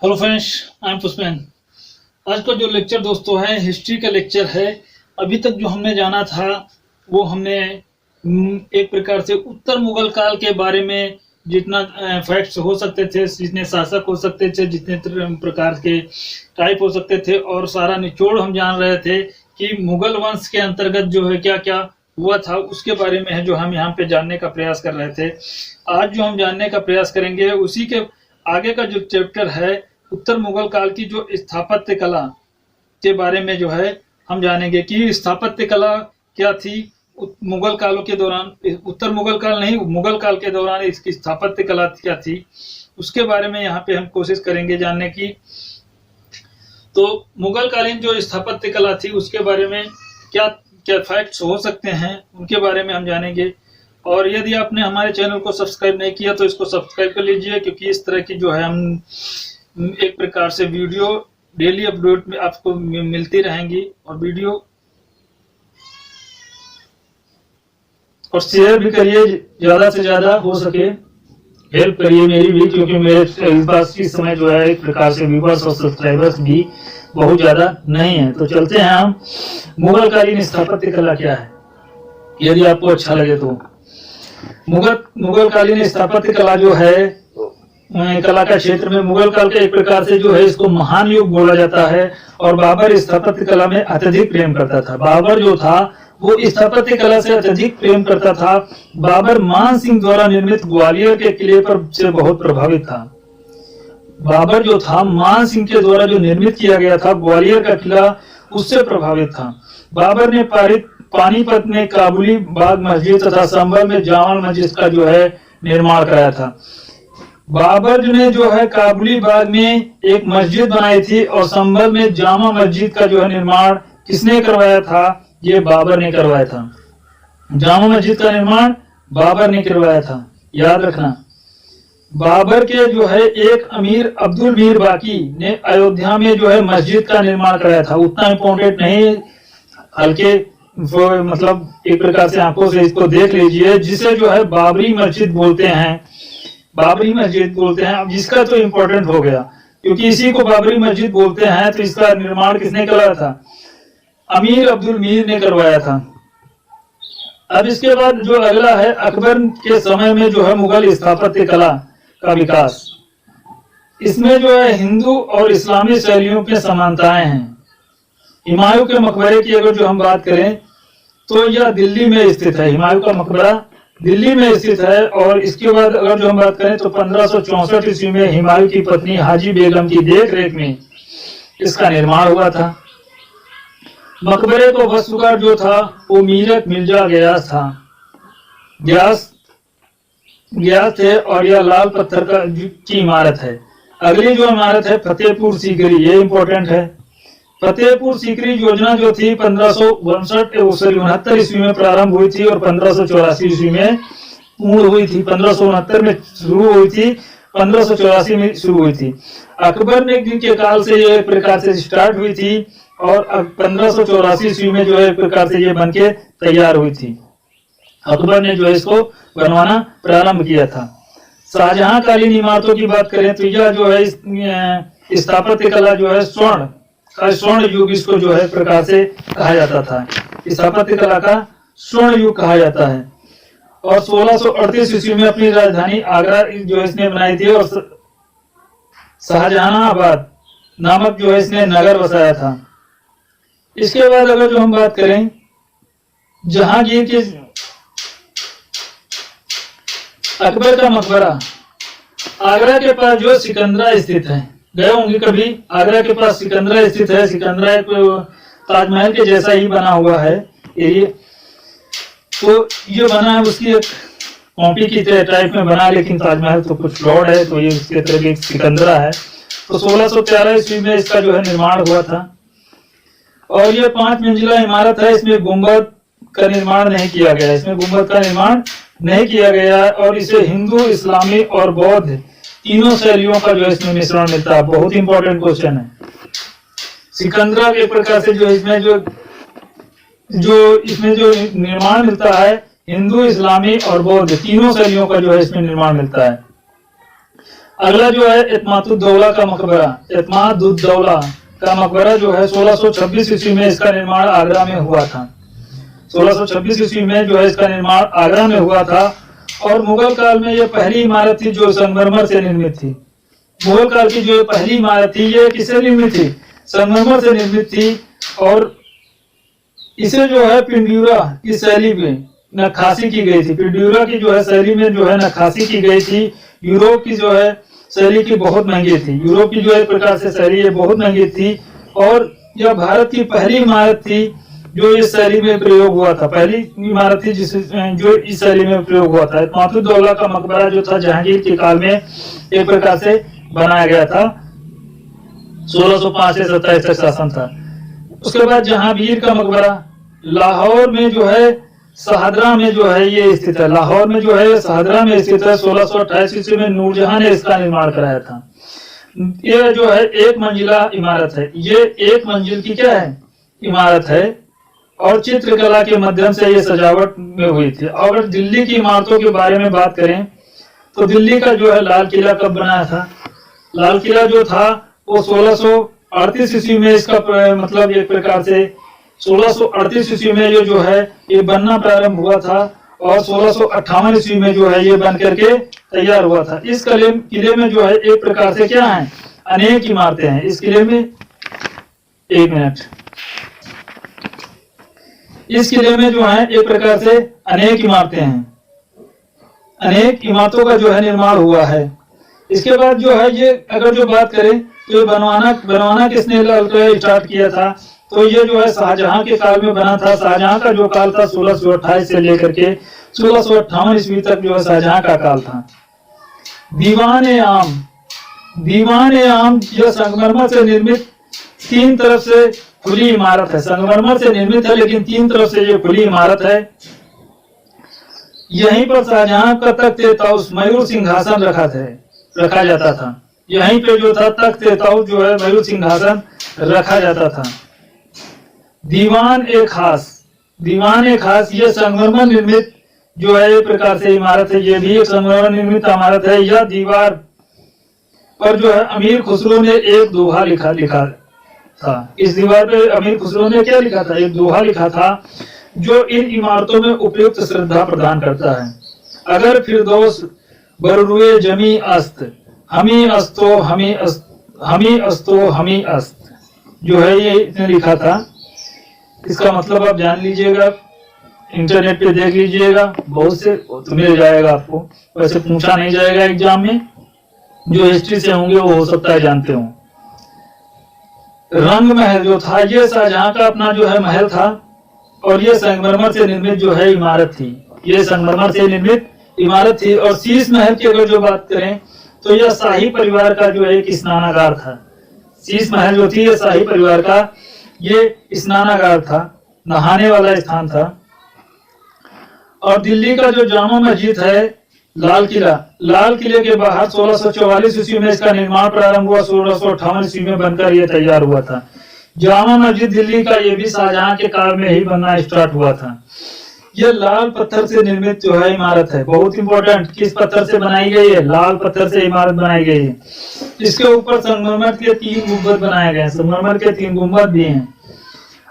Hello friends, I am Pushpen. आज का जो लेक्चर दोस्तों है हिस्ट्री का लेक्चर है। अभी तक जो हमने जाना था वो हमने एक प्रकार से उत्तर मुगल काल के बारे में जितना फैक्ट्स हो सकते थे, जितने शासक हो सकते थे, जितने प्रकार के टाइप हो सकते थे और सारा निचोड़ हम जान रहे थे कि मुगल वंश के अंतर्गत जो है क्या क्या हुआ था उसके बारे में है जो हम यहाँ पे जानने का प्रयास कर रहे थे। आज जो हम जानने का प्रयास करेंगे उसी के आगे का जो चैप्टर है उत्तर मुगल काल की जो स्थापत्य कला के बारे में जो है हम जानेंगे कि स्थापत्य कला क्या थी मुगल कालों के दौरान। उत्तर मुगल काल नहीं, मुगल काल के दौरान इसकी स्थापत्य कला क्या थी उसके बारे में यहाँ पे हम कोशिश करेंगे जानने की। तो मुगल कालीन जो स्थापत्य कला थी उसके बारे में क्या क्या फैक्ट्स हो सकते हैं उनके बारे में हम जानेंगे। और यदि आपने हमारे चैनल को सब्सक्राइब नहीं किया तो इसको सब्सक्राइब कर लीजिए, क्योंकि इस तरह की जो है हम एक प्रकार से वीडियो डेली अपडेट में आपको मिलती रहेंगी और वीडियो और शेयर भी करिए, ज्यादा से ज्यादा हो सके हेल्प करिए मेरी भी, क्योंकि मेरे पास इस समय जो है एक प्रकार से व्यूअर्स और सब्सक्राइबर्स भी बहुत ज्यादा नहीं है। तो चलते हैं हम मुगल कालीन स्थापत्य कला क्या है, यदि आपको अच्छा लगे तो। मुगल कालीन स्थापत्य कला जो है कला का क्षेत्र में मुगल काल का एक प्रकार से जो है इसको महान युग बोला जाता है। और बाबर स्थापत्य कला में अत्यधिक प्रेम करता था। बाबर जो था वो स्थापत्य कला से अत्यधिक प्रेम करता था। बाबर मान सिंह द्वारा निर्मित ग्वालियर के किले पर से बहुत प्रभावित था। बाबर जो था मान सिंह के द्वारा जो निर्मित किया गया था ग्वालियर का किला उससे प्रभावित था। बाबर ने पानीपत में काबुली बाग मस्जिद तथा संभल में जामा मस्जिद का जो है निर्माण कराया था। बाबर ने जो है काबुली बाग में एक मस्जिद बनाई थी और संभल में जामा मस्जिद का जो है निर्माण किसने करवाया था? ये बाबर ने करवाया था। जामा मस्जिद का निर्माण बाबर ने करवाया था, याद रखना। बाबर के जो है एक अमीर अब्दुल मीर बाकी ने अयोध्या में जो है मस्जिद का निर्माण कराया था। उतना इम्पोर्टेंट नहीं, हल्के मतलब एक प्रकार से आंखों से इसको देख लीजिए, जिसे जो है बाबरी मस्जिद बोलते हैं। बाबरी मस्जिद बोलते हैं, अब इसका तो इम्पोर्टेंट हो गया क्योंकि इसी को बाबरी मस्जिद बोलते हैं। तो इसका निर्माण किसने करवाया था? अमीर अब्दुल मीर ने करवाया था। अब इसके बाद जो अगला है अकबर के समय में जो है मुगल स्थापत्य कला का विकास। इसमें जो है हिंदू और इस्लामी शैलियों की समानताएं हैं। हुमायूं के मकबरे की अगर जो हम बात करें तो यह दिल्ली में स्थित है। हुमायूं का मकबरा दिल्ली में स्थित है। और इसके बाद अगर जो हम बात करें तो 1564 ईस्वी में हुमायूं की पत्नी हाजी बेगम की देख रेख में इसका निर्माण हुआ था। मकबरे को वास्तुकार जो था वो मीरत मिर्जा गयास था, गयास थे। और यह लाल पत्थर की इमारत है। अगली जो इमारत है फतेहपुर सीकरी, ये इंपॉर्टेंट है। फतेहपुर सीकरी योजना जो थी 1569 ईस्वी में प्रारंभ हुई थी और 1584 ईस्वी में पूर्ण हुई थी। 1569 में शुरू हुई थी, 1584 में शुरू हुई थी। अकबर ने के काल से ये एक प्रकार से स्टार्ट हुई थी और 1584 ईस्वी में जो है एक प्रकार से ये बनके तैयार हुई थी। अकबर ने जो है इसको बनवाना प्रारंभ किया था। शाहजहां कालीन इमारतों की बात करें तो यह जो है स्थापत्य कला जो है स्वर्ण युग इसको जो है प्रकार से कहा जाता था। स्थापत्य कला का स्वर्ण युग कहा जाता है। और 1638 ईस्वी में अपनी राजधानी आगरा जो इसने बनाई थी और शाहजहानाबाद नामक जो है इसने नगर बसाया था। इसके बाद अगर जो हम बात करें जहांगीर के अकबर का मकबरा आगरा के पास जो सिकंदरा स्थित है। गए होंगे कभी? आगरा के पास सिकंदरा स्थित है। सिकंदरा एक ताजमहल के जैसा ही बना हुआ है एरिया। तो ये बना है उसकी एक कॉपी की टाइप में बना, लेकिन ताजमहल तो कुछ फ्लॉड है, तो ये उसके तरह एक सिकंदरा है। तो 1613 ईस्वी में इसका जो है निर्माण हुआ था। और ये 5 मंजिला इमारत है। इसमें गुंबद का निर्माण नहीं किया गया, इसमें गुंबद का निर्माण नहीं किया गया। और इसे हिंदू, इस्लामी और बौद्ध तीनों शैलियों का जो इसमें मिश्रण मिलता है। बहुत इंपॉर्टेंट क्वेश्चन है। सिकंदरा के प्रकार से जो इसमें जो निर्माण मिलता है हिंदू, इस्लामी और बौद्ध तीनों शैलियों का जो है इसमें निर्माण मिलता है। अगला जो है इत्मादुद्दौला का मकबरा। इत्मादुद्दौला का मकबरा जो है 1626 ईस्वी में इसका निर्माण आगरा में हुआ था। 1626 ईस्वी में जो है इसका निर्माण आगरा में हुआ था और मुगल काल में यह पहली इमारत थी जो संगमरमर से निर्मित थी। मुगल काल की जो पहली इमारत थी ये किससे निर्मित थी? संगमरमर से निर्मित थी और इसे जो है पिंड्यूरा की शैली में नक्काशी की गई थी। पिंड्यूरा की जो है शैली में जो है नक्काशी की गई थी। यूरोप की जो है शैली की बहुत महंगी थी। यूरोप की जो है प्रकार से शैली ये बहुत महंगी थी और यह भारत की पहली इमारत थी जो इस शैली में प्रयोग हुआ था। पहली इमारत थी जो इस शैली में प्रयोग हुआ था। इत्मादुद्दौला का मकबरा जो था जहांगीर के काल में एक प्रकार से बनाया गया था। 1605 से 27 तक शासन था। उसके बाद जहांगीर का मकबरा लाहौर में जो है शहादरा में जो है ये स्थित है। लाहौर में जो है शहादरा में स्थित है। 1628 ईस्वी में नूरजहां ने इसका निर्माण कराया था। ये जो है एक मंजिला इमारत है। ये एक मंजिल की क्या है? इमारत है और चित्रकला के माध्यम से ये सजावट में हुई थी। अगर दिल्ली की इमारतों के बारे में बात करें तो दिल्ली का जो है लाल किला कब बनाया था? लाल किला जो था वो 1638 ईस्वी में इसका मतलब एक प्रकार से 1638 ईस्वी में ये जो है ये बनना प्रारंभ हुआ था और 1658 ईस्वी में जो है ये बन करके तैयार हुआ था। इस किले में जो है एक प्रकार से क्या है? अनेक इमारतें हैं इस किले में। एक मिनट। इस किले में जो है एक प्रकार से अनेक इमारतें हैं। अनेक इमारतों का जो है निर्माण हुआ है। इसके बाद जो है ये अगर जो बात करें तो ये बनवाना किसने स्टार्ट किया था? तो ये जो है शाहजहां के काल में बना था। शाहजहां का जो काल था 1628 से लेकर के 1658 ईस्वी तक जो है शाहजहां का काल था। दीवान आम यह संगमरमर से निर्मित तीन तरफ से खुली इमारत है। संगमरमर से निर्मित है लेकिन तीन तरफ से ये खुली इमारत है। यहीं पर शाहजहां का तख्त ताउस मयूर सिंहासन रखा जाता था। यहीं पे जो था तख्त ताउस जो है मयूर सिंहासन रखा जाता था। दीवान ए खास ये संगमरमर निर्मित जो है एक प्रकार से इमारत है। ये भी एक संगमरमर निर्मित इमारत है। यह दीवार पर जो है अमीर खुसरो ने एक दोहा लिखा था। इस दीवार पे अमीर खुसरो ने क्या लिखा था? एक दोहा लिखा था जो इन इमारतों में उपयुक्त श्रद्धा प्रदान करता है। अगर फिरदौस बरुए जमी अस्त हमी अस्तो हमी अस्त जो है ये इसने लिखा था। इसका मतलब आप जान लीजिएगा, इंटरनेट पे देख लीजिएगा, बहुत से तो मिल जाएगा आपको। वैसे पूछा नहीं जाएगा एग्जाम में। जो हिस्ट्री से होंगे वो हो सकता है जानते हो। रंग महल जो था ये शाहजहां का अपना जो है महल था और ये संगमरमर से निर्मित जो है इमारत थी। ये संगमरमर से निर्मित इमारत थी। और शीश महल की अगर जो बात करें तो यह शाही परिवार का जो है एक स्नानागार था। शीश महल जो थी ये शाही परिवार का ये स्नानागार था, नहाने वाला स्थान था। और दिल्ली का जो जामा मस्जिद है लाल किले के बाहर 1644 ईस्वी में इसका निर्माण प्रारंभ हुआ। 1658 ईस्वी में बनकर यह तैयार हुआ था। जामा मस्जिद दिल्ली का ये भी शाहजहां के काल में ही बनना स्टार्ट हुआ था। यह लाल पत्थर से निर्मित जो है इमारत है। बहुत इंपॉर्टेंट, किस पत्थर से बनाई गई है? लाल पत्थर से इमारत बनाई गई है। इसके ऊपर संगमरमर के 3 गुंबद बनाए गए हैं। संगमरमर के 3 गुंबद भी हैं।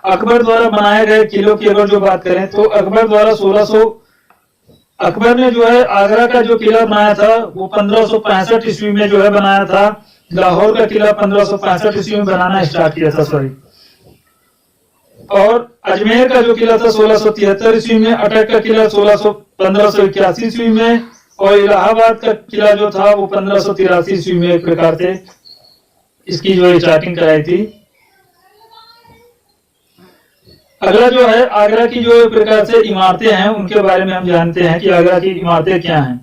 अकबर द्वारा बनाए गए किलों की अगर जो बात करें तो अकबर द्वारा अकबर ने जो है आगरा का जो किला बनाया था वो 1565 ईस्वी में जो है बनाया था। लाहौर का किला 1565 ईस्वी में बनाना स्टार्ट किया था, सॉरी। और अजमेर का जो किला था 1673 ईस्वी में, अटक का किला 1581 ईस्वी में और इलाहाबाद का किला जो था वो 1583 ईस्वी में एक प्रकार से इसकी जो स्टार्टिंग कराई थी। अगला जो है आगरा की जो प्रकार से इमारतें हैं उनके बारे में हम जानते हैं कि आगरा की इमारतें क्या हैं।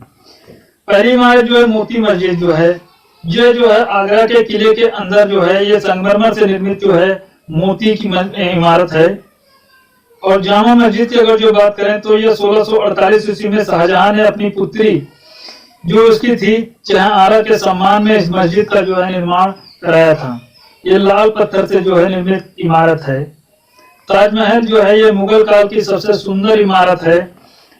पहली इमारत जो है मोती मस्जिद जो है, ये जो है आगरा के किले के अंदर जो है ये संगमरमर से निर्मित जो है मोती की इमारत है। और जामा मस्जिद की अगर जो बात करें तो ये 1648 ईस्वी में शाहजहां ने अपनी पुत्री जो उसकी थी जहांआरा के सम्मान में इस मस्जिद का जो है निर्माण कराया था। ये लाल पत्थर से जो है निर्मित इमारत है। ताजमहल जो है ये मुगल काल की सबसे सुंदर इमारत है।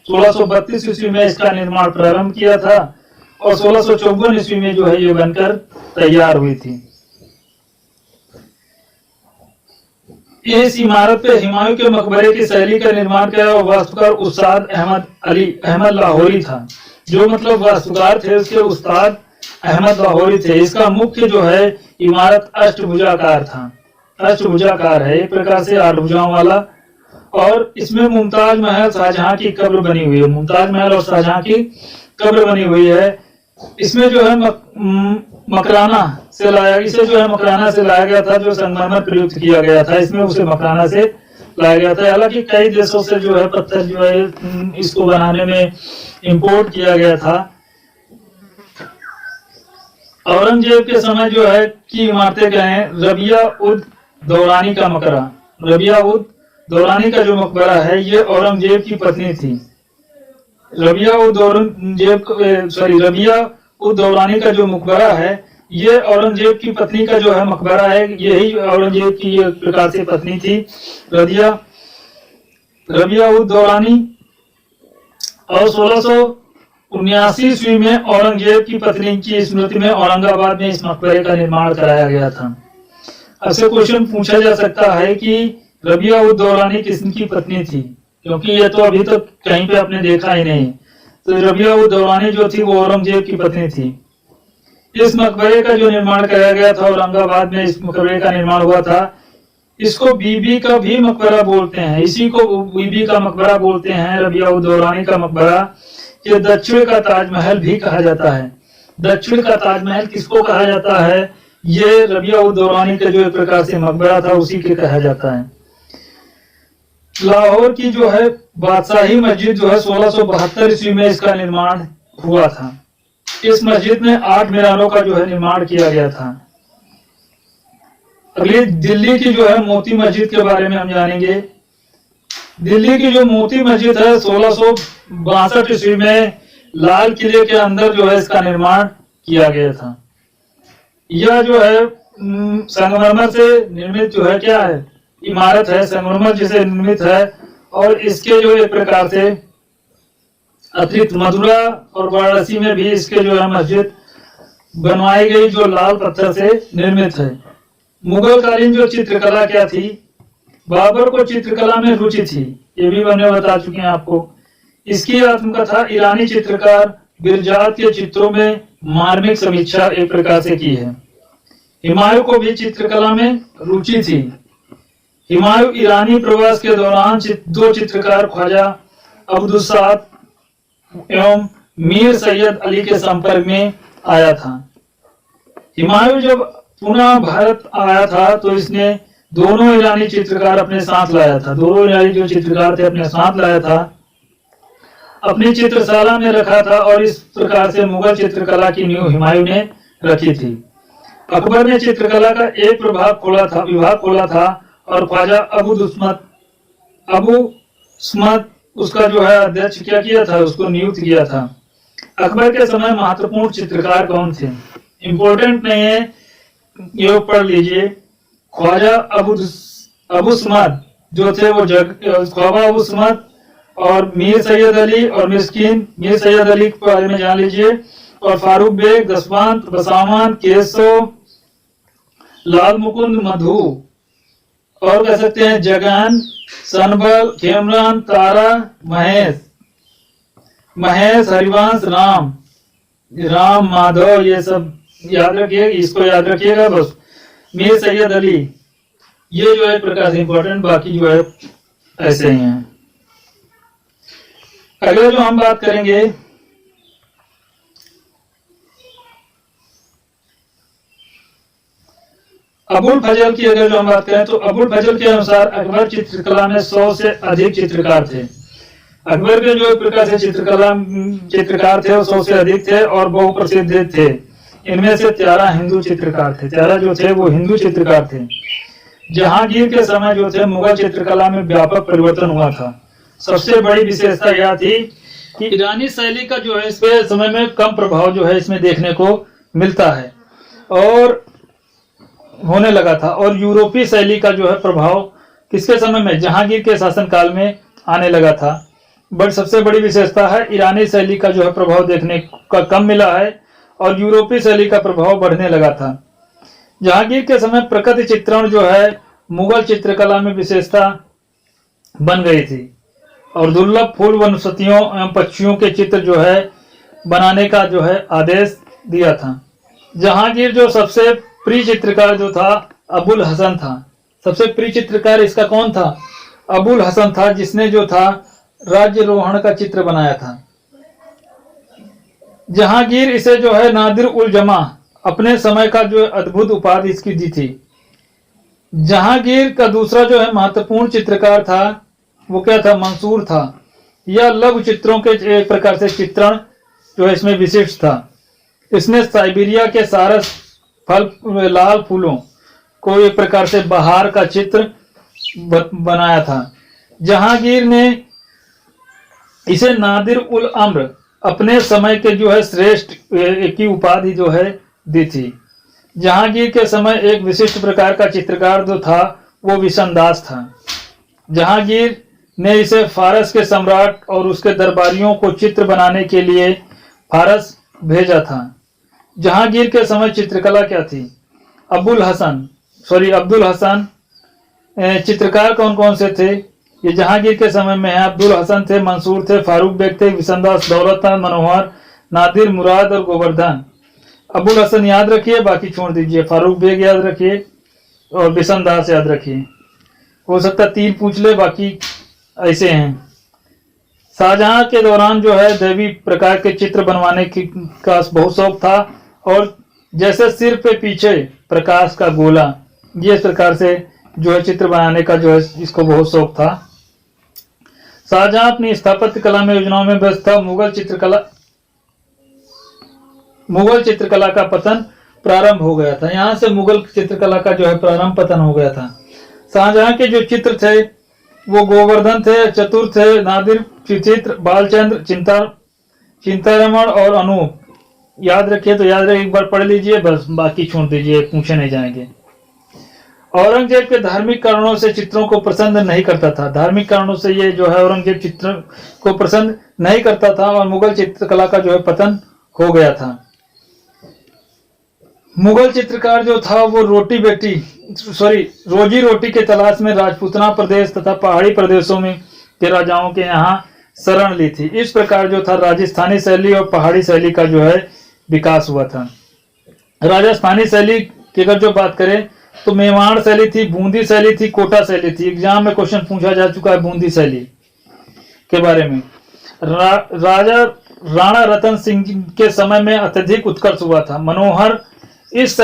1632 ईस्वी में इसका निर्माण प्रारंभ किया था और 1654 ईस्वी में जो है ये बनकर तैयार हुई थी। इस इमारत पे हुमायूं के मकबरे की शैली का निर्माण किया और वास्तुकार उस्ताद अहमद लाहौरी था। जो मतलब वास्तुकार थे उसके उस्ताद अहमद लाहौरी थे। इसका मुख्य जो है इमारत अष्टभुजाकार था, अष्टभुजाकार है, एक प्रकार से 8 भुजाओं वाला। और इसमें मुमताज महल शाहजहां की कब्र बनी हुई है, मुमताज महल और शाहजहां की कब्र बनी हुई है। इसमें जो है मकराना से लाया, इसे जो है मकराना से लाया गया था, जो संगमरमर प्रयुक्त किया गया था, इसमें उसे मकराना से लाया गया था। हालांकि कई देशों से जो है पत्थर जो है इसको बनाने में इंपोर्ट किया गया था। औरंगजेब के समय जो है की इमारतें क्या हैं, रबिया उद दौरानी का मकबरा, रबिया उद दौरानी का जो मकबरा है ये औरंगजेब की पत्नी थी। रबिया उद दौरानी का जो मकबरा है ये औरंगजेब की पत्नी का जो है मकबरा है। यही औरंगजेब की एक प्रकार से पत्नी थी, रबिया उद दौरानी। और 1679 ईस्वी में औरंगजेब की पत्नी की स्मृति में औरंगाबाद में इस मकबरे का निर्माण कराया गया था। अब से क्वेश्चन पूछा जा सकता है कि रबिया उद दौरानी किसकी पत्नी थी, क्योंकि ये तो अभी तक कहीं पे आपने देखा ही नहीं। तो रबिया उद दौरानी जो थी वो औरंगजेब की पत्नी थी। इस मकबरे का जो निर्माण कराया गया था, औरंगाबाद में इस मकबरे का निर्माण हुआ था। इसको बीबी का भी मकबरा बोलते हैं, इसी को बीबी का मकबरा बोलते हैं, रबिया उद दौरानी का मकबरा। ये दक्षिण का ताजमहल भी कहा जाता है। दक्षिण का ताजमहल किसको कहा जाता है, ये रबिया उद दौरानी का जो एक प्रकार से मकबरा था उसी के कहा जाता है। लाहौर की जो है बादशाही मस्जिद जो है 1672 ईस्वी में इसका निर्माण हुआ था। इस मस्जिद में 8 मीनारों का जो है निर्माण किया गया था। अगली दिल्ली की जो है मोती मस्जिद के बारे में हम जानेंगे। दिल्ली की जो मोती मस्जिद है 1662 ईस्वी में लाल किले के अंदर जो है इसका निर्माण किया गया था। यह जो है संगमरमर से निर्मित जो है क्या है, इमारत है, संगमरमर जिसे निर्मित है। और इसके जो एक प्रकार से अतिरिक्त मथुरा और वाराणसी में भी इसके जो है मस्जिद बनवाई गई जो लाल पत्थर से निर्मित है। मुगल कालीन जो चित्रकला क्या थी, बाबर को चित्रकला में रुचि थी, ये भी मैंने बता चुके हैं आपको। इसकी आत्मकथा ईरानी चित्रकार बिरजात के चित्रों में मार्मिक समीक्षा एक प्रकार से की है। हुमायूं को भी चित्रकला में रुचि थी। हुमायूं ईरानी प्रवास के दौरान 2 चित्रकार ख्वाजा अब्दुस्साद एवं मीर सैयद अली के संपर्क में आया था। हुमायूं जब पुनः भारत आया था तो इसने दोनों ईरानी चित्रकार अपने साथ लाया था, दोनों ईरानी जो चित्रकार थे अपने साथ लाया था, अपनी चित्रशाला में रखा था। और इस प्रकार से मुगल चित्रकला की नींव हुमायूं ने रखी थी। अकबर ने चित्रकला का एक विभाग खोला था और ख्वाजा अबू स्मत उसका जो है अध्यक्ष क्या किया था, उसको नियुक्त किया था। अकबर के समय महत्वपूर्ण चित्रकार कौन थे, इंपॉर्टेंट नहीं है, ये पढ़ लीजिए। ख्वाजा अबू स्मत जो थे वो ख्वाजा अबू स्मत और मीर सैयद अली और मीर सैयद अली के बारे में जान लीजिए। और फारूक बेग, दसवंत, बसावन, केशव, लाल मुकुंद, मधु, और कह सकते हैं जगन, सनबल, खेमरान, तारा, महेश, हरिवंश, राम माधव, ये सब याद रखिए, इसको याद रखिएगा बस। मीर सैयद अली, ये जो है एक प्रकार से इंपॉर्टेंट, बाकी जो है ऐसे ही हैं। अगले जो हम बात करेंगे अबुल फजल की, अगर जो हम बात करें तो अबुल फजल के अनुसार अकबर चित्रकला में 100 से अधिक चित्रकार थे। अकबर के जो एक प्रकार से चित्रकार थे वो 100 से अधिक थे और बहु प्रसिद्ध थे। इनमें से 13 हिंदू चित्रकार थे, 13 जो थे वो हिंदू चित्रकार थे। जहांगीर के समय जो थे मुगल चित्रकला में व्यापक परिवर्तन हुआ था। सबसे बड़ी विशेषता यह थी कि ईरानी शैली का जो है इस समय में कम प्रभाव जो है इसमें देखने को मिलता है और होने लगा था। और यूरोपीय शैली का जो है प्रभाव किसके समय में, जहांगीर के शासनकाल में आने लगा था। सबसे बड़ी विशेषता है ईरानी शैली का जो है प्रभाव देखने का कम मिला है और यूरोपीय शैली का प्रभाव बढ़ने लगा था। जहांगीर के समय प्रकृति चित्रण जो है मुगल चित्रकला में विशेषता बन गई थी और दुर्लभ फूल वनस्पतियों एवं पक्षियों के चित्र जो है बनाने का जो है आदेश दिया था। जहांगीर जो सबसे प्रिय चित्रकार जो था अबुल हसन था। सबसे प्रिय चित्रकार इसका कौन था? अबुल हसन था, जिसने जो था राज्यरोहण का चित्र बनाया था। जहांगीर इसे जो है नादिर उल जमा अपने समय का जो अद्भुत उपाधि इसकी दी थी। जहांगीर का दूसरा जो है महत्वपूर्ण चित्रकार था वो क्या था? मंसूर था। यह लघु चित्रों के एक प्रकार से चित्रण जो है इसमें विशिष्ट था। इसने साइबेरिया के सारस फल लाल फूलों को एक प्रकार से बहार का चित्र बनाया था। जहांगीर ने इसे नादिर उल अम्र अपने समय के जो है श्रेष्ठ की उपाधि जो है दी थी। जहांगीर के समय एक विशिष्ट प्रकार का चित्रकार जो था वो विशनदास था। जहांगीर ने इसे फारस के सम्राट और उसके दरबारियों को चित्र बनाने के लिए फारस भेजा था। जहांगीर के समय चित्रकला क्या थी? अब्दुल हसन चित्रकार कौन कौन से थे? ये जहांगीर के समय में है। अब्दुल हसन थे, मंसूर थे, फारूक बेग थे, विशनदास, दौलत खान, मनोहर, नादिर, मुराद और गोवर्धन। अब्दुल हसन याद रखिए, बाकी छोड़ दीजिए। फारूक बेग याद रखिए और विशनदास याद रखिए। हो सकता 3 पूछ ले, बाकी ऐसे हैं। शाहजहां के दौरान जो है दैवी प्रकार के चित्र बनवाने का बहुत शौक था और जैसे सिर पे पीछे प्रकाश का गोला, ये इस प्रकार से जो है चित्र बनाने का जो है इसको बहुत शौक था। शाहजहां अपनी स्थापत्य कला में योजनाओं में व्यस्त था। मुगल चित्रकला का पतन प्रारंभ हो गया था। यहाँ से मुगल चित्रकला का जो है प्रारंभ पतन हो गया था। शाहजहां के जो चित्र थे वो गोवर्धन थे, चतुर थे, नादिर, चित्र, बालचंद्र, चिंतारमण और अनूप। याद रखिए तो याद रखिए, एक बार पढ़ लीजिए बस, बाकी छोड़ दीजिए, पूछे नहीं जाएंगे। औरंगजेब के धार्मिक कारणों से चित्रों को पसंद नहीं करता था। धार्मिक कारणों से ये जो है औरंगजेब चित्र को पसंद नहीं करता था और मुगल चित्रकला का जो है पतन हो गया था। मुगल चित्रकार जो था वो रोजी रोटी के तलाश में राजपूतना प्रदेश तथा पहाड़ी प्रदेशों में के राजाओं के यहाँ शरण ली थी। इस प्रकार जो था राजस्थानी शैली और पहाड़ी शैली का जो है विकास हुआ था। राजस्थानी शैली की अगर जो बात करें तो मेवाड़ शैली थी, बूंदी शैली थी, कोटा शैली थी। एग्जाम में क्वेश्चन पूछा जा चुका है बूंदी शैली के बारे में। राजा राणा रतन सिंह के समय में अत्यधिक उत्कर्ष हुआ था। मनोहर इस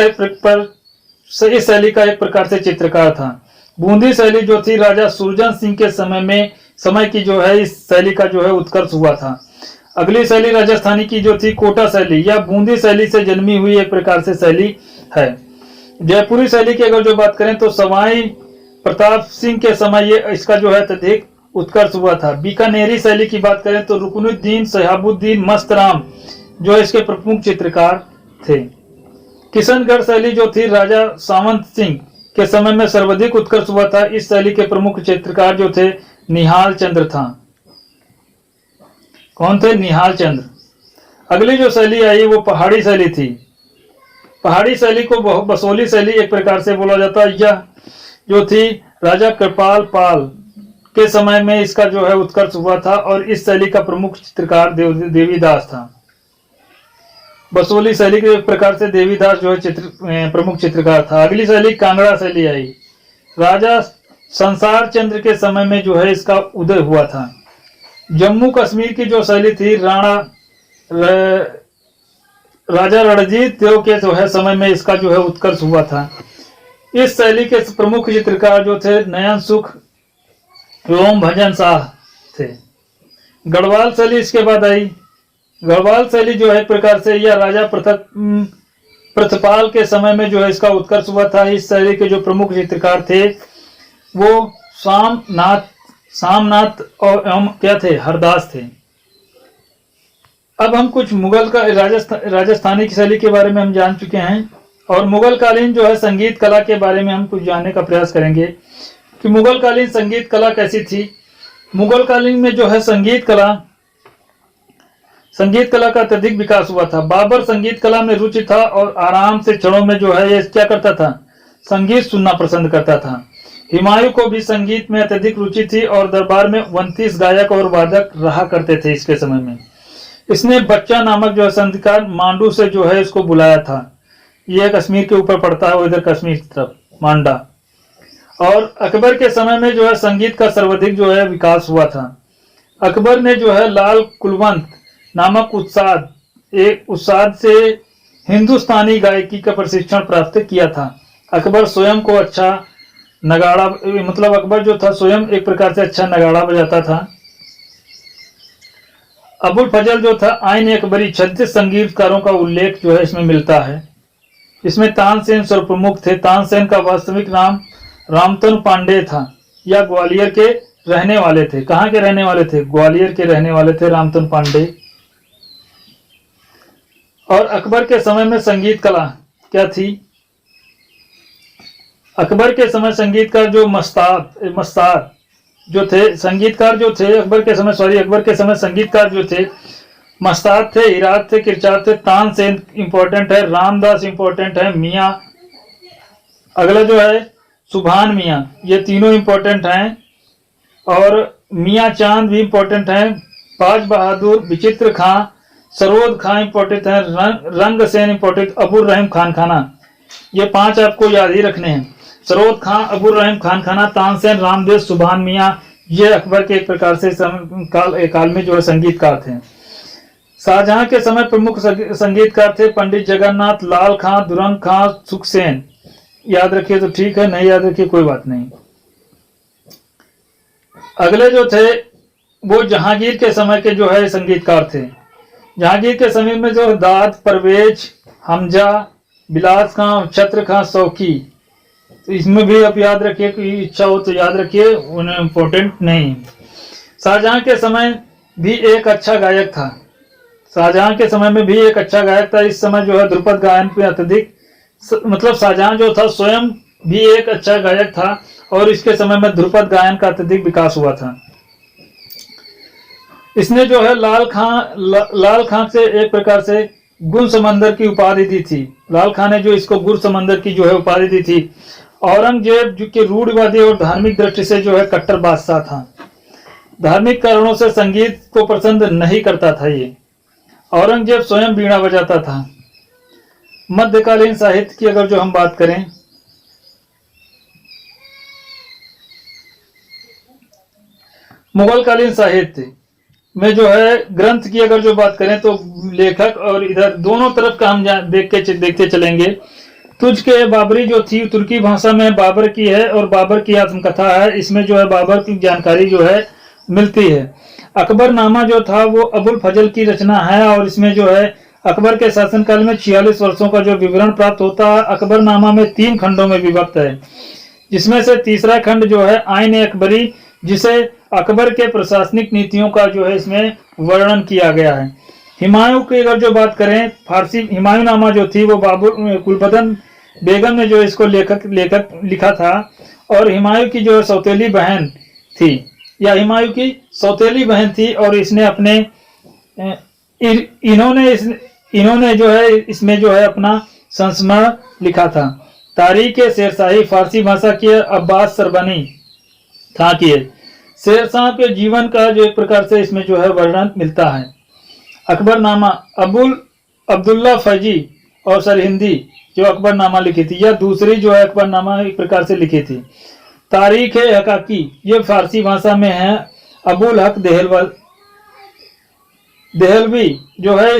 शैली का एक प्रकार से चित्रकार था। बूंदी शैली जो थी राजा सुरजन सिंह के समय की जो है इस शैली का जो है उत्कर्ष हुआ था। अगली शैली राजस्थानी की जो थी कोटा शैली या बूंदी शैली से जन्मी हुई एक प्रकार से शैली है। जयपुरी शैली की अगर जो बात करें तो सवाई प्रताप सिंह के समय ये इसका जो है अत्यधिक उत्कर्ष हुआ था। बीकानेरी शैली की बात करें तो रुकनुद्दीन, शहाबुद्दीन, मस्तराम जो इसके प्रमुख चित्रकार थे। किशनगढ़ शैली जो थी राजा सावंत सिंह के समय में सर्वाधिक उत्कर्ष हुआ था। इस शैली के प्रमुख चित्रकार जो थे निहाल चंद्र था। कौन थे? निहाल चंद्र। अगली जो शैली आई वो पहाड़ी शैली थी। पहाड़ी शैली को बसोली शैली एक प्रकार से बोला जाता है। यह जो थी राजा कृपाल पाल के समय में इसका जो है उत्कर्ष हुआ था और इस शैली का प्रमुख चित्रकार देवीदास था। बसोली शैली के एक प्रकार से देवीदास जो है प्रमुख चित्रकार था। अगली शैली कांगड़ा शैली आई। राजा संसार चंद्र के समय में जो है इसका उदय हुआ था। जम्मू कश्मीर की जो शैली थी राजा रणजीत देव के जो है समय में इसका जो है उत्कर्ष हुआ था। इस शैली के प्रमुख चित्रकार जो थे नयन सुख एवं भजन शाह थे। गढ़वाल शैली इसके बाद आई। गढ़वाल शैली जो है एक प्रकार से यह राजा प्रथपाल के समय में जो है इसका उत्कर्ष हुआ था। इस शैली के जो प्रमुख चित्रकार थे वो सामनाथ और एवं क्या थे? हरदास थे। अब हम कुछ मुगल का राजस्थानी की शैली के बारे में हम जान चुके हैं और मुगल कालीन जो है संगीत कला के बारे में हम कुछ जानने का प्रयास करेंगे कि मुगल कालीन संगीत कला कैसी थी। मुगल कालीन में जो है संगीत कला का अत्यधिक विकास हुआ था। बाबर संगीत कला में रुचि था और आराम से क्षणों में जो है ये क्या करता था, संगीत सुनना पसंद करता था। हुमायूं को भी संगीत में अत्यधिक रुचि थी और दरबार में 29 गायक और वादक रहा करते थे इसके समय में। इसने बच्चा नामक जो है संगीतकार मांडू से जो है इसको बुलाया था। यह कश्मीर के ऊपर पड़ता है, इधर कश्मीर की तरफ मांडा। और अकबर के समय में जो है संगीत का सर्वाधिक जो है विकास हुआ था। अकबर ने जो है लाल कुलवंत नामक उस्ताद से हिंदुस्तानी गायकी का प्रशिक्षण प्राप्त किया था। अकबर स्वयं को अच्छा नगाड़ा, मतलब अकबर जो था स्वयं एक प्रकार से अच्छा नगाड़ा बजाता था। अबुल फजल जो था आईन अकबरी 36 संगीतकारों का उल्लेख जो है इसमें मिलता है। इसमें तानसेन सर्वप्रमुख थे। तानसेन का वास्तविक नाम रामतनु पांडे था। यह ग्वालियर के रहने वाले थे। कहाँ के रहने वाले थे? ग्वालियर के रहने वाले थे रामतनु पांडे। और अकबर के समय में संगीत कला क्या थी? अकबर के समय संगीतकार जो मस्तार जो थे, संगीतकार जो थे अकबर के समय संगीतकार जो थे मस्ताद थे, हिरात थे, किरचार थे। तानसेन इंपॉर्टेंट है, रामदास इंपॉर्टेंट है, मियाँ अगला जो है सुभान मियाँ, ये तीनों इंपॉर्टेंट हैं। और मियाँ चांद भी इंपॉर्टेंट हैं। बाज बहादुर, विचित्र खां, सरोद खां इंपॉर्टेंट है, रंग सेन इंपॉर्टेंट, अबुल रहीम खान खाना, ये 5 आपको याद ही रखने हैं। सरोद खां, अबुल रहीम खान खाना, तानसेन, रामदेव, सुभान मियाँ, ये अकबर के एक प्रकार से काल में जो है संगीतकार थे। शाहजहां के समय प्रमुख संगीतकार थे पंडित जगन्नाथ, लाल खां, दुरंग खां, सुखसेन। याद रखिए तो ठीक है, नहीं याद रखिए कोई बात नहीं। अगले जो थे वो जहांगीर के समय के जो है संगीतकार थे। जहांगीर के समय में जो दाद, परवेज, हमजा, बिलास खां, छत्र खां, शौकी, तो इसमें भी आप याद रखिए, कि इच्छा हो तो याद रखिए, उन्हें इम्पोर्टेंट नहीं। शाहजहां के समय भी एक अच्छा गायक था। शाहजहां के समय में भी एक अच्छा गायक था। इस समय जो है ध्रुपद गायन पे अत्यधिक, मतलब शाहजहां जो था स्वयं भी एक अच्छा गायक था और इसके समय में ध्रुपद गायन का अत्यधिक विकास हुआ था। इसने जो है लाल खां से एक प्रकार से गुल समंदर की उपाधि दी थी। लाल खां ने जो इसको गुल समंदर की जो है उपाधि दी थी। औरंगजेब जो कि रूढ़िवादी और धार्मिक दृष्टि से जो है कट्टर बादशाह था। धार्मिक कारणों से संगीत को पसंद नहीं करता था ये। औरंगजेब स्वयं बीड़ा बजाता था। मध्यकालीन साहित्य की अगर जो हम बात करें, मुगलकालीन साहित्य में जो है ग्रंथ की अगर जो बात करें तो लेखक और इधर दोनों तरफ का हम देखते चलेंगे। तुझ के बाबरी जो थी तुर्की भाषा में बाबर की है और बाबर की आत्मकथा है। इसमें जो है बाबर की जानकारी जो है मिलती है। अकबरनामा जो था वो अबुल फजल की रचना है और इसमें जो है अकबर के शासनकाल में 46 वर्षों का जो विवरण प्राप्त होता है। अकबरनामा में 3 खंडों में विभक्त है, जिसमें से तीसरा खंड जो है आईन अकबरी, जिसे अकबर के प्रशासनिक नीतियों का जो है इसमें वर्णन किया गया है। हुमायूं की अगर जो बात करें, फारसी हुमायूंनामा जो थी वो बाबर कुलबदन बेगम ने जो इसको लिखा था और हुमायूं की जो सौतेली बहन थी, या हुमायूं की सौतेली बहन थी और इसने अपने इन्होंने जो है इसमें जो है अपना संस्मरण लिखा था। तारीख शेरशाही फारसी भाषा की अब्बास सरबनी था की है। शेरशाह के जीवन का जो एक प्रकार से इसमें जो है वर्णन मिलता है। अकबरनामा अब्दुल्ला फैजी और सरहिंदी जो अकबरनामा लिखी थी, यह दूसरी जो है अकबरनामा एक प्रकार से लिखी थी। तारीख हकाकी ये फारसी भाषा में है। अबुल हक देहलवी जो है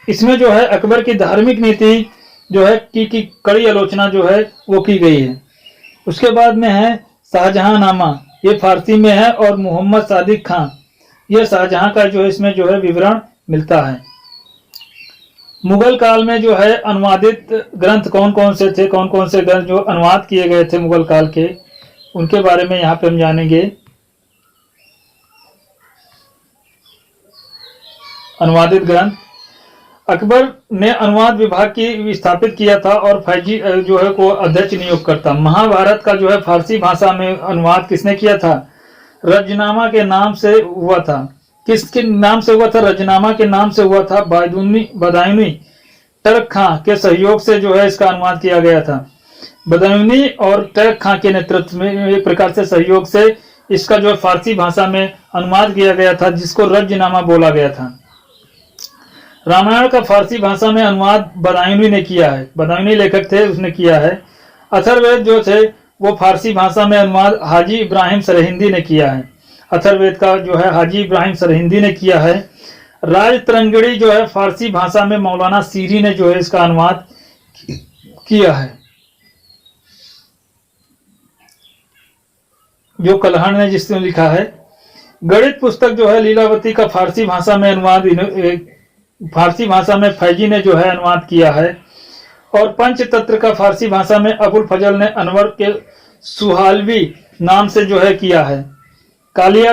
इसमें जो है अकबर की धार्मिक नीति जो है की कड़ी आलोचना जो है वो की गई है। उसके बाद में है शाहजहां नामा, ये फारसी में है और मोहम्मद सादिक खां, ये शाहजहां का जो है इसमें जो है विवरण मिलता है। मुगल काल में जो है अनुवादित ग्रंथ कौन कौन से थे, कौन कौन से ग्रंथ जो अनुवाद किए गए थे मुगल काल के, उनके बारे में यहाँ पे हम जानेंगे। अनुवादित ग्रंथ अकबर ने अनुवाद विभाग की स्थापित किया था और फैजी जो है को अध्यक्ष नियुक्त करता। महाभारत का जो है फारसी भाषा में अनुवाद किसने किया था? रजनामा के नाम से हुआ था। किसके नाम से हुआ था? रजनामा के नाम से हुआ था। बदायूनी टर्क खां के सहयोग से जो है इसका अनुवाद किया गया था। बदायूनी और टर्क खां के नेतृत्व में एक प्रकार से सहयोग से इसका जो है फारसी भाषा में अनुवाद किया गया था, जिसको रजनामा बोला गया था। रामायण का फारसी भाषा में अनुवाद बदायूनी ने किया है। बदायूनी लेखक थे, उसने किया है। अथर्ववेद जो थे वो फारसी भाषा में अनुवाद हाजी इब्राहिम सरहिंदी ने किया है। अथर्ववेद का जो है हाजी इब्राहिम सरहिंदी ने किया है। राजतरंगिणी जो है फारसी भाषा में मौलाना सीरी ने जो है इसका अनुवाद किया है। जो कलहण ने जिसने लिखा है। गणित पुस्तक जो है लीलावती का फारसी भाषा में अनुवाद फारसी भाषा में फैजी ने जो है अनुवाद किया है। और पंचतंत्र का फारसी भाषा में अबुल फजल ने अनवर के सुहालवी नाम से जो है किया है। कालिया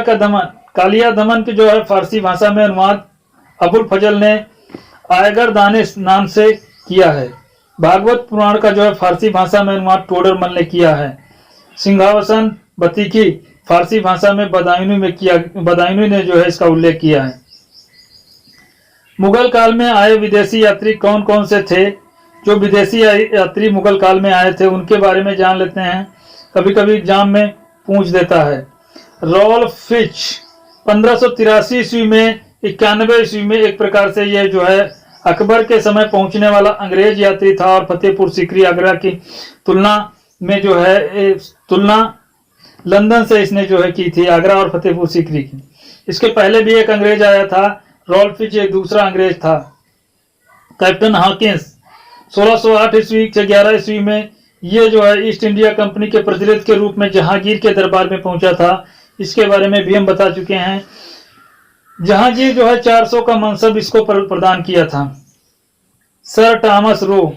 दमन के जो है फारसी भाषा में अनुवाद अबुल फजल ने आयगर दानिश नाम से किया है। भागवत पुराण का जो है फारसी भाषा में अनुवाद टोडरमल ने किया है। सिंहावसन बतीकी फारसी भाषा में बदायूनी ने जो है इसका उल्लेख किया है। मुगल काल में आए विदेशी यात्री कौन कौन से थे? जो विदेशी यात्री मुगल काल में आए थे उनके बारे में जान लेते हैं। कभी कभी एग्जाम में पूछ देता है। रॉल्फ फिच 1583 ईस्वी में 91 ईस्वी में एक प्रकार से ये जो है अकबर के समय पहुंचने वाला अंग्रेज यात्री था और फतेहपुर सीकरी आगरा की तुलना में जो है तुलना लंदन से इसने जो है की थी, आगरा और फतेहपुर सीकरी की। इसके पहले भी एक अंग्रेज आया था, रॉल्फ फिच एक दूसरा अंग्रेज था। कैप्टन हॉकिंस 1608 ईस्वी से 11 ईस्वी में ये जो है ईस्ट इंडिया कंपनी के प्रतिनिधि के रूप में जहांगीर के दरबार में पहुंचा था। इसके बारे में भी हम बता चुके हैं। जहांगीर जो है 400 का मनसब इसको प्रदान किया था। सर टॉमस रो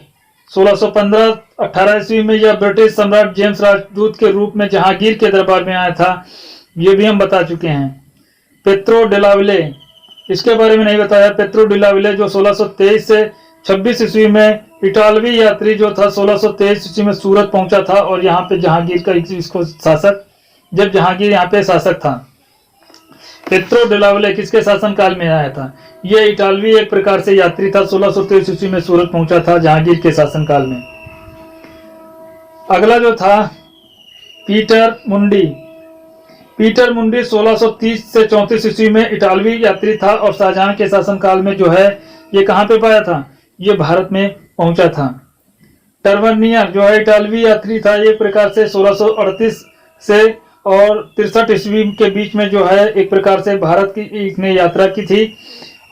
1615-18 ईस्वी में यह ब्रिटिश सम्राट जेम्स राजदूत के रूप में जहांगीर के दरबार में आया था। ये भी हम बता चुके हैं। पेत्रो डेलाविले, इसके बारे में नहीं बताया। पेत्रो डेलाविले जो 1623 से 26 ईस्वी में इटालवी यात्री जो था 1623 ईस्वी में सूरत पहुंचा था और यहाँ पे जहांगीर का इसको शासक, जब जहांगीर यहाँ पे शासक था। पेत्रो डेलाविले किसके शासन काल में आया था? ये इटालवी एक प्रकार से यात्री था, 1623 ईस्वी में सूरत पहुंचा था जहांगीर के शासन काल में। अगला जो था पीटर मुंडी 1630 से 34 ईस्वी में इटालवी यात्री था और शाहजहां के शासन काल में जो है ये कहाँ पे पाया था? ये भारत में पहुंचा था। टर्वनियर जो है इटालवी यात्री था, ये प्रकार से 1638 से और 63 ईस्वी के बीच में जो है एक प्रकार से भारत की इसने यात्रा की थी।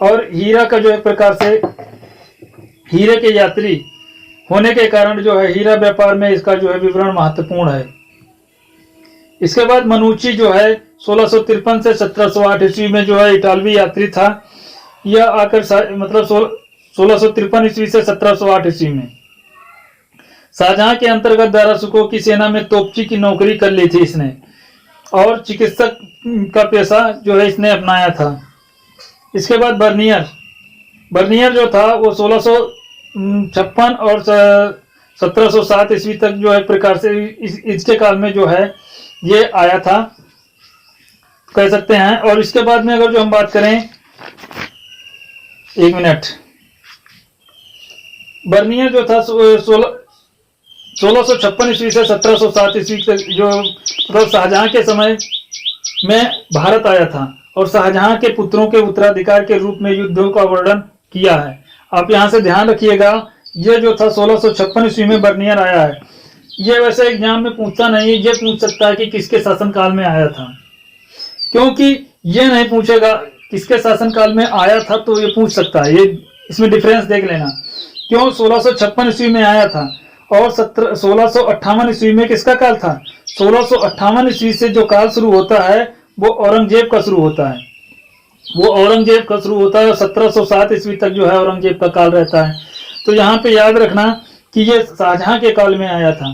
और हीरा का जो एक प्रकार से हीरे के यात्री होने के कारण जो है हीरा व्यापार में इसका जो है विवरण महत्वपूर्ण है। इसके बाद मनुची जो है 1653 से 1708 ईस्वी में जो है इटालवी यात्री था। यह आकर मतलब 1653 ईस्वी से 1708 ईस्वी में शाहजहां के अंतर्गत दारासुको की सेना में तोपची की नौकरी कर ली थी इसने और चिकित्सक का पेशा जो है इसने अपनाया था। इसके बाद बर्नियर जो था वो 1656 और 1707 ईस्वी तक जो है प्रकार से इसके काल में जो है ये आया था कह सकते हैं। और इसके बाद में अगर जो हम बात करें, एक मिनट, बर्नियर जो था 1656 ईस्वी से 1707 ईस्वी तक जो मतलब शाहजहां के समय में भारत आया था और शाहजहां के पुत्रों के उत्तराधिकार के रूप में युद्धों का वर्णन किया है। आप यहां से ध्यान रखिएगा, ये जो था 1656 ईस्वी में बर्नियर आया है। ये वैसे एग्जाम में पूछता नहीं, ये पूछ सकता है कि किसके शासनकाल में आया था, क्योंकि ये नहीं पूछेगा किसके शासनकाल में आया था तो ये पूछ सकता है। ये इसमें डिफरेंस देख लेना, क्यों 1656 ईस्वी में आया था और 1658 ईस्वी में किसका काल था? 1658 ईस्वी से जो काल शुरू होता है वो औरंगजेब का शुरू होता है, वो औरंगजेब का शुरू होता है और 1707 ईस्वी तक जो है औरंगजेब का काल रहता है। तो यहाँ पे याद रखना कि ये शाहजहां के काल में आया था।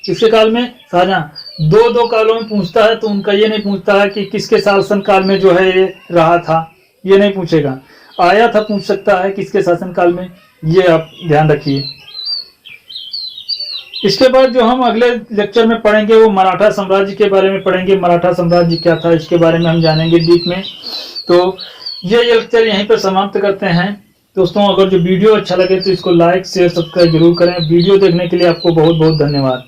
किसके काल में? शाहजहां। दो कालों में पूछता है तो उनका ये नहीं पूछता है कि किसके शासन काल में जो है ये रहा था, ये नहीं पूछेगा। आया था पूछ सकता है किसके शासन काल में, ये आप ध्यान रखिए। इसके बाद जो हम अगले लेक्चर में पढ़ेंगे वो मराठा साम्राज्य के बारे में पढ़ेंगे। मराठा साम्राज्य क्या था इसके बारे में हम जानेंगे डीप में। तो ये लेक्चर यहीं पर समाप्त करते हैं दोस्तों। अगर जो वीडियो अच्छा लगे तो इसको लाइक शेयर सब्सक्राइब जरूर करें। वीडियो देखने के लिए आपको बहुत बहुत धन्यवाद।